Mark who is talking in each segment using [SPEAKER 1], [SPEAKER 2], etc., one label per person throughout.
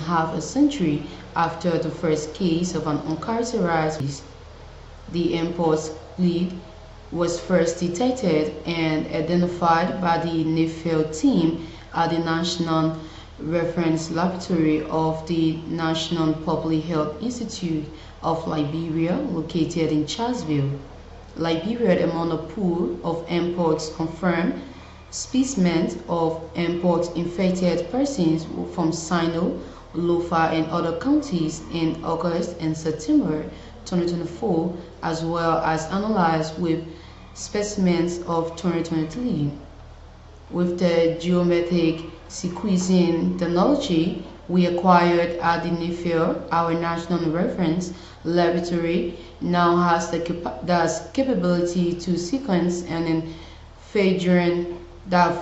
[SPEAKER 1] half a century after the first case of an uncharacterized disease. The mpox lead was first detected and identified by the NIFEL team at the National Reference Laboratory of the National Public Health Institute of Liberia, located in Charlesville, Liberia, among a pool of mpox confirmed specimens of mpox-infected persons from Sino, Lofa, and other counties in August and September 2024, as well as analyzed with specimens of 2023. With the geometric sequencing technology we acquired at the NIFEL, our National Reference Laboratory now has the capability to sequence an infection, the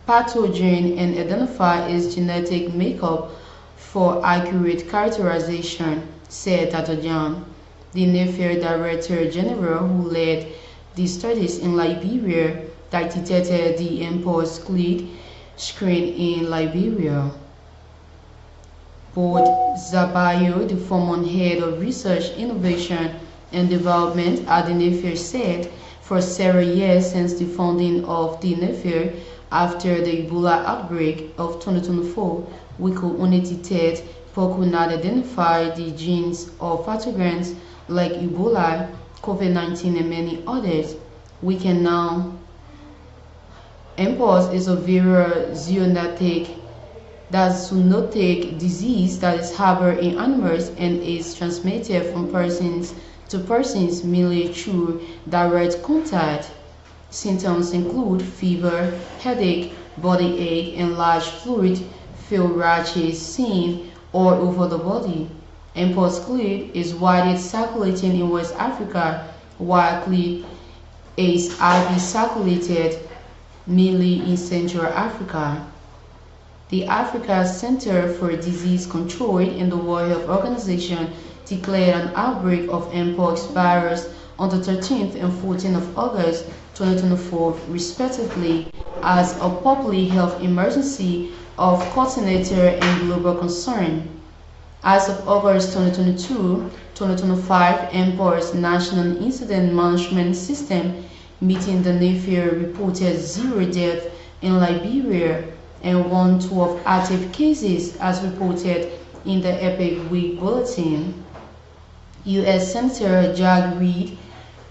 [SPEAKER 1] pathogen, and identify its genetic makeup for accurate characterization, said Dr. John, the NIFEL Director General who led the studies in Liberia that detected the mpox clade strain in Liberia. Board Zabayo, the former head of research, innovation, and development at the NIFEL, said for several years since the founding of the NIFEL after the Ebola outbreak of 2024, we could only detect but could not identify the genes of pathogens like Ebola, COVID-19, and many others. We can now. Mpox is a viral zoonotic disease that is harbored in animals and is transmitted from persons to persons mainly through direct contact. Symptoms include fever, headache, body ache, and large fluid-filled rashes seen all over the body. Mpox clade is widely circulating in West Africa, while clade is IV circulated mainly in Central Africa. The Africa Center for Disease Control and the World Health Organization declared an outbreak of Mpox virus on the 13th and 14th of August 2024, respectively, as a public health emergency of continental and global concern. As of August 2022-2025, Mpox National Incident Management System meeting the NIFEL reported 0 deaths in Liberia and 112 active cases as reported in the Epic Week Bulletin. U.S. Senator Jack Reed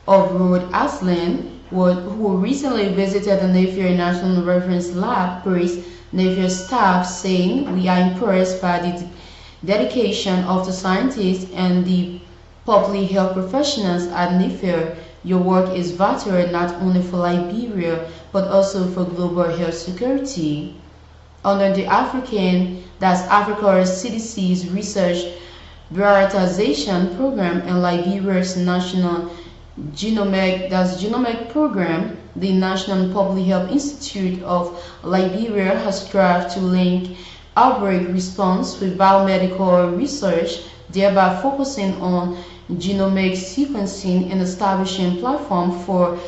[SPEAKER 1] of Rhode Island, who recently visited the NIFEL National Reference Lab, praised NIFEL staff, saying, "We are impressed by the dedication of the scientists and the public health professionals at NIFEL. Your work is vital not only for Liberia, but also for global health security." Under the Africa's CDC's Research Prioritization Program and Liberia's National Genomic Program, the National Public Health Institute of Liberia has strived to link outbreak response with biomedical research, thereby focusing on genomic sequencing and establishing platform for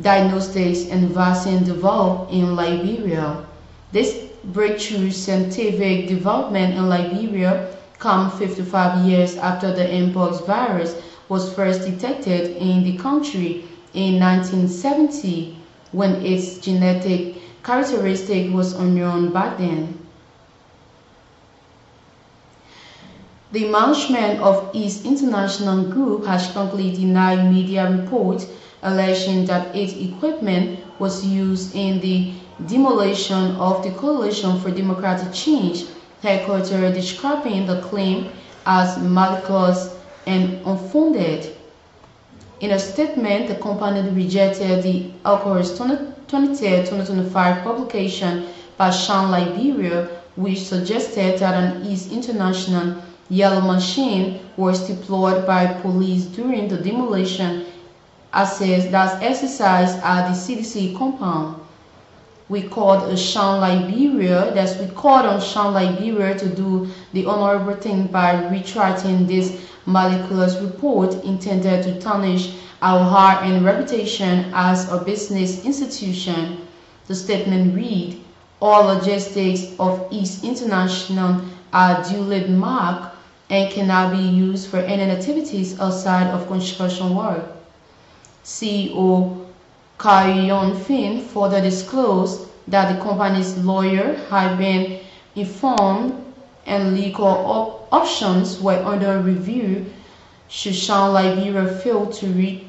[SPEAKER 1] diagnostics and vaccine development in Liberia. This breakthrough scientific development in Liberia comes 55 years after the Mpox virus was first detected in the country in 1970, when its genetic characteristic was unknown back then. The management of East International Group has strongly denied media reports alleging that its equipment was used in the demolition of the Coalition for Democratic Change headquarters, describing the claim as malicious and unfounded. In a statement, the company rejected the August 23, 2025 publication by Shan Liberia, which suggested that an East International yellow machine was deployed by police during the demolition exercise at the CDC compound. We called on Shan Liberia to do the honorable thing by retracting this malicious report intended to tarnish our high-end reputation as a business institution. The statement read, "All logistics of East International are duly marked and cannot be used for any activities outside of construction work. CEO Karion Finn further disclosed that the company's lawyer had been informed and legal options were under review should Shine Liberia fail to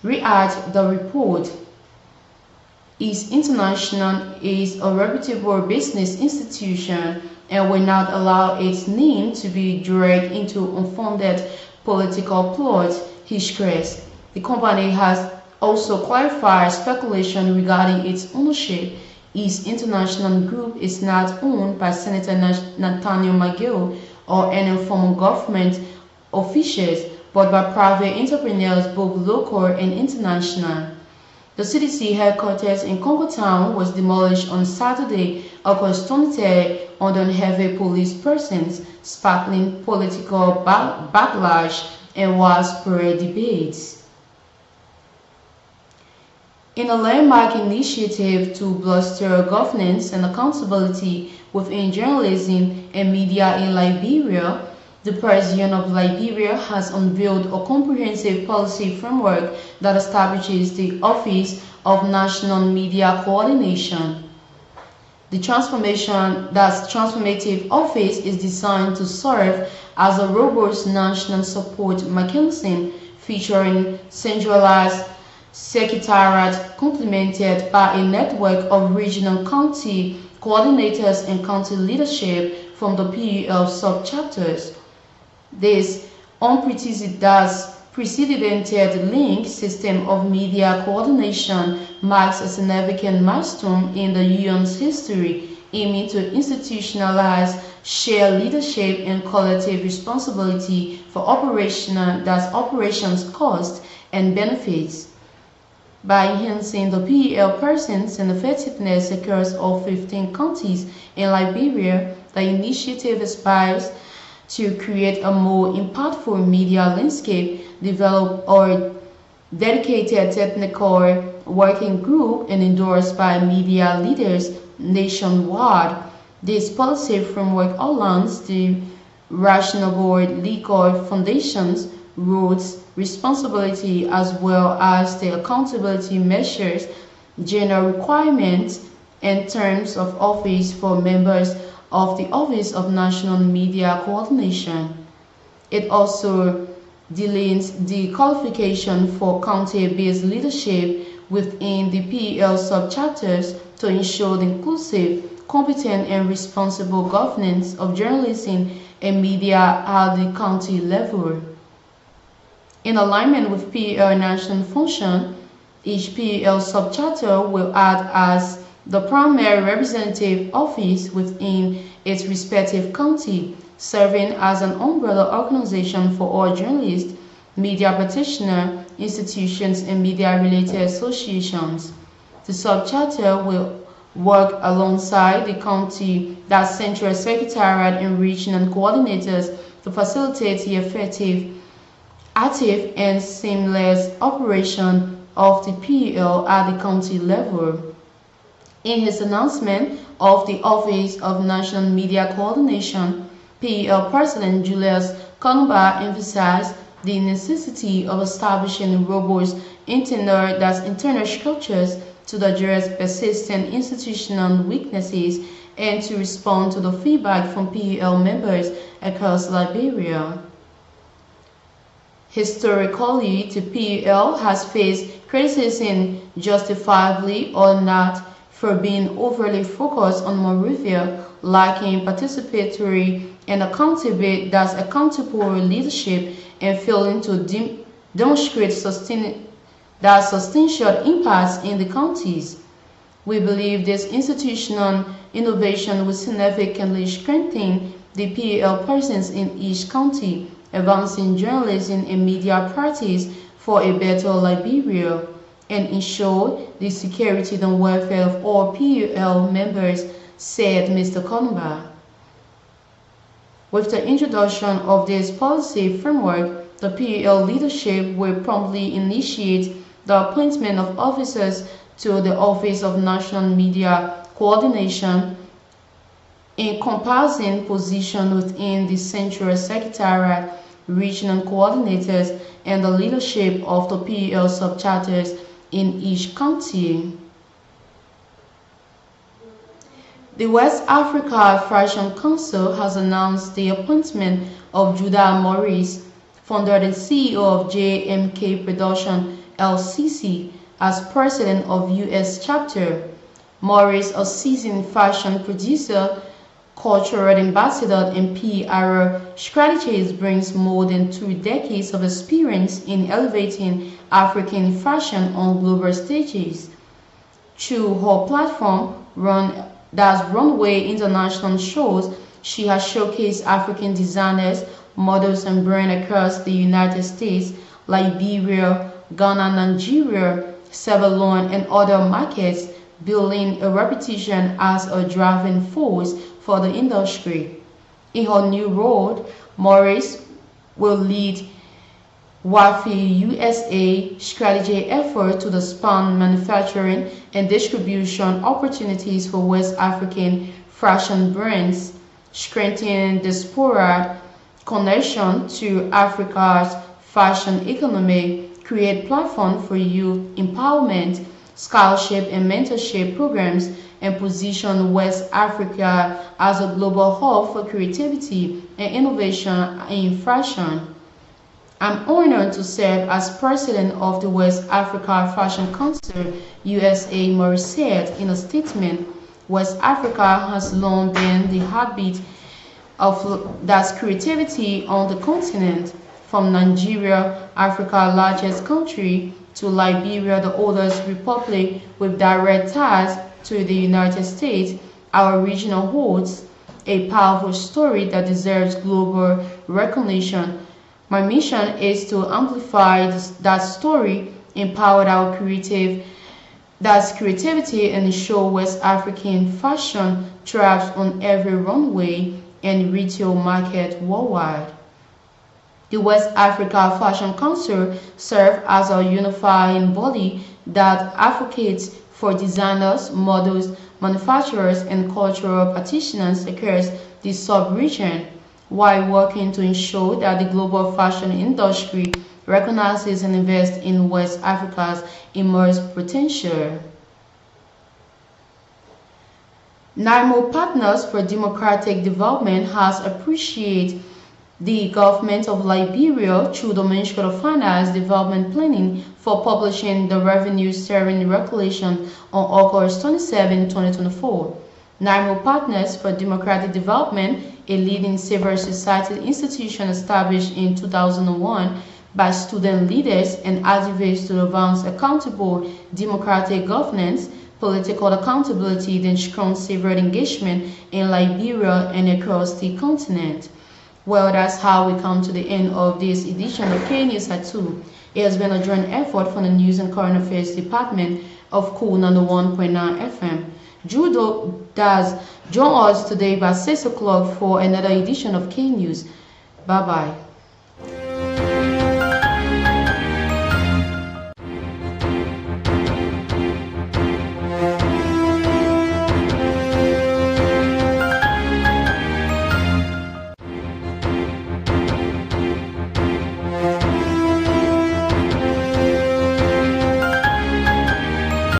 [SPEAKER 1] react the report. East International is a reputable business institution and will not allow its name to be dragged into unfounded political plots, he stressed. The company has also clarified speculation regarding its ownership. East International Group is not owned by Senator Nathaniel McGill or any former government officials, but by private entrepreneurs both local and international. The CDC headquarters in Congo Town was demolished on Saturday, August 23, under heavy police presence, sparkling political backlash and widespread debates. In a landmark initiative to bolster governance and accountability within journalism and media in Liberia, the President of Liberia has unveiled a comprehensive policy framework that establishes the Office of National Media Coordination. The transformative office is designed to serve as a robust national support mechanism featuring centralized secretariat complemented by a network of regional county coordinators and county leadership from the PEL subchapters. This unprecedented link system of media coordination marks a significant milestone in the UN's history, aiming to institutionalize shared leadership and collective responsibility for operations costs and benefits. By enhancing the PEL presence and effectiveness across all 15 counties in Liberia, the initiative aspires to create a more impactful media landscape, develop a dedicated technical working group, and endorsed by media leaders nationwide. This policy framework outlines the rational legal foundations, roles, responsibility, as well as the accountability measures, general requirements, and terms of office for members of the Office of National Media Coordination. It also delineates the qualification for county-based leadership within the PEL subchapters to ensure the inclusive, competent, and responsible governance of journalism and media at the county level. In alignment with PEL national function, each PEL subchapter will act as the primary representative office within its respective county, serving as an umbrella organization for all journalists, media practitioners, institutions, and media-related associations. The subchapter will work alongside the county, that central secretariat and regional coordinators to facilitate the effective, active, and seamless operation of the PEL at the county level. In his announcement of the Office of National Media Coordination, PEL President Julius Konba emphasized the necessity of establishing robust internal structures to address persistent institutional weaknesses and to respond to the feedback from PEL members across Liberia. Historically, the PEL has faced criticism, justifiably or not, for being overly focused on Monrovia, lacking participatory and accountable leadership, and failing to demonstrate substantial impacts in the counties. We believe this institutional innovation will significantly strengthen the PEL presence in each county, advancing journalism and media practice for a better Liberia, and ensure the security and welfare of all PEL members, said Mr. Konba. With the introduction of this policy framework, the PEL leadership will promptly initiate the appointment of officers to the Office of National Media Coordination, encompassing positions within the Central Secretariat, regional coordinators, and the leadership of the PEL subchapters in each county. The West Africa Fashion Council has announced the appointment of Judah Morris, founder and CEO of JMK Production LCC, as president of U.S. chapter. Morris, a seasoned fashion producer, cultural ambassador, and PR strategist, brings more than 2 decades of experience in elevating African fashion on global stages. Through her platform, Runway International shows, she has showcased African designers, models, and brands across the United States, Liberia, Ghana, Nigeria, Sierra Leone, and other markets, building a reputation as a driving force for the industry. In her new role, Morris will lead WAFI USA strategy effort to expand manufacturing and distribution opportunities for West African fashion brands, strengthen diaspora connection to Africa's fashion economy, create platform for youth empowerment, scholarship and mentorship programs, and position West Africa as a global hub for creativity and innovation in fashion. I'm honored to serve as president of the West Africa Fashion Council USA, Morris said in a statement. West Africa has long been the heartbeat of that creativity on the continent, from Nigeria, Africa's largest country, to Liberia, the oldest republic with direct ties to the United States. Our region holds a powerful story that deserves global recognition. My mission is to amplify that story, empower our creativity, and ensure West African fashion thrives on every runway and retail market worldwide. The West Africa Fashion Council serves as a unifying body that advocates for designers, models, manufacturers, and cultural practitioners across the sub-region, while working to ensure that the global fashion industry recognizes and invests in West Africa's immense potential. NIMO Partners for Democratic Development has appreciated the government of Liberia through the Ministry of Finance Development Planning for publishing the Revenue Sharing Regulation on August 27, 2024. NIMO Partners for Democratic Development, a leading civil society institution established in 2001 by student leaders and activists to advance accountable democratic governance, political accountability, and strong civil engagement in Liberia and across the continent. Well, that's how we come to the end of this edition of K News at 2. It has been a joint effort from the News and Current Affairs Department of Cool 101.9 FM. Judo does join us today by 6 o'clock for another edition of K News. Bye-bye.